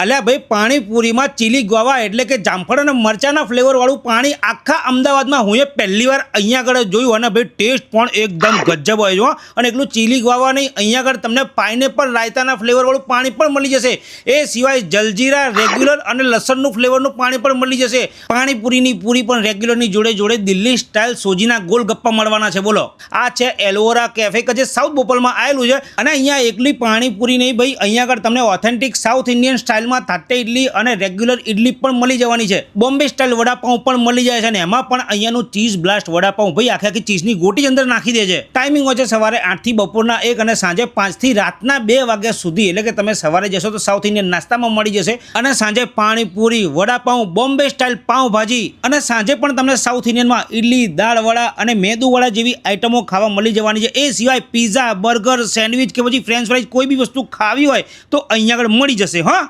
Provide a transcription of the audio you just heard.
અલ્યા ભાઈ પાણીપુરીમાં ચીલી ગોવા એટલે કે જામફળ અને મરચાના ફ્લેવરવાળું પાણી આખા અમદાવાદમાં હું એ પહેલી વાર અહીંયા આગળ જોયું અને ભાઈ ટેસ્ટ પણ એકદમ ગજબ હોય છે અને એકલું ચીલી ગોવા નહીં, અહીંયા આગળ તમને પાઇનેપલ રાયતાના ફ્લેવરવાળું પાણી પણ મળી જશે. એ સિવાય જલજીરા રેગ્યુલર અને લસણનું ફ્લેવરનું પાણી પણ મળી જશે. પાણીપુરીની પૂરી પણ રેગ્યુલરની જોડે જોડે દિલ્હી સ્ટાઇલ સોજીના ગોલગપ્પા મળવાના છે. બોલો, આ છે એલોરા કેફે કે જે સાઉથ બોપલમાં આવેલું છે અને અહીંયા એકલી પાણીપુરી નહીં ભાઈ, અહીંયા આગળ તમને ઓથેન્ટિક સાઉથ ઇન્ડિયન સ્ટાઇલમાં થાટે ઇડલી અને રેગ્યુલર ઇડલી પણ મળી જવાની છે. બોમ્બે સ્ટાઇલ વડાપાઉં પણ મળી જાય છે અને એમાં પણ અહીંયાનું ચીઝ બ્લાસ્ટ વડાપાઉં ભાઈ આખી ચીઝની ગોટી અંદર નાખી દે છે. ટાઈમિંગ હોય છે સવારે 8 થી બપોરના 1 અને સાંજે 5 થી રાતના 2 વાગ્યા સુધી. એટલે કે તમે સવારે જશો તો સાઉથ ઇન્ડિયન નાસ્તામાં મળી જશે અને સાંજે પાણીપુરી, વડાપાઉં, બોમ્બે સ્ટાઇલ પાઉંભાજી અને સાંજે પણ તમને સાઉથ ઇન્ડિયનમાં ઇડલી, દાળવડા અને મેદુવડા જેવી આઈટમો ખાવા મળી જવાની છે. એ સિવાય પીઝા, બર્ગર, સેન્ડવિચ કે પછી ફ્રેન્ચ ફ્રાઈઝ કોઈ બી વસ્તુ ખાવી હોય તો અહીંયા આગળ મળી જશે. હા.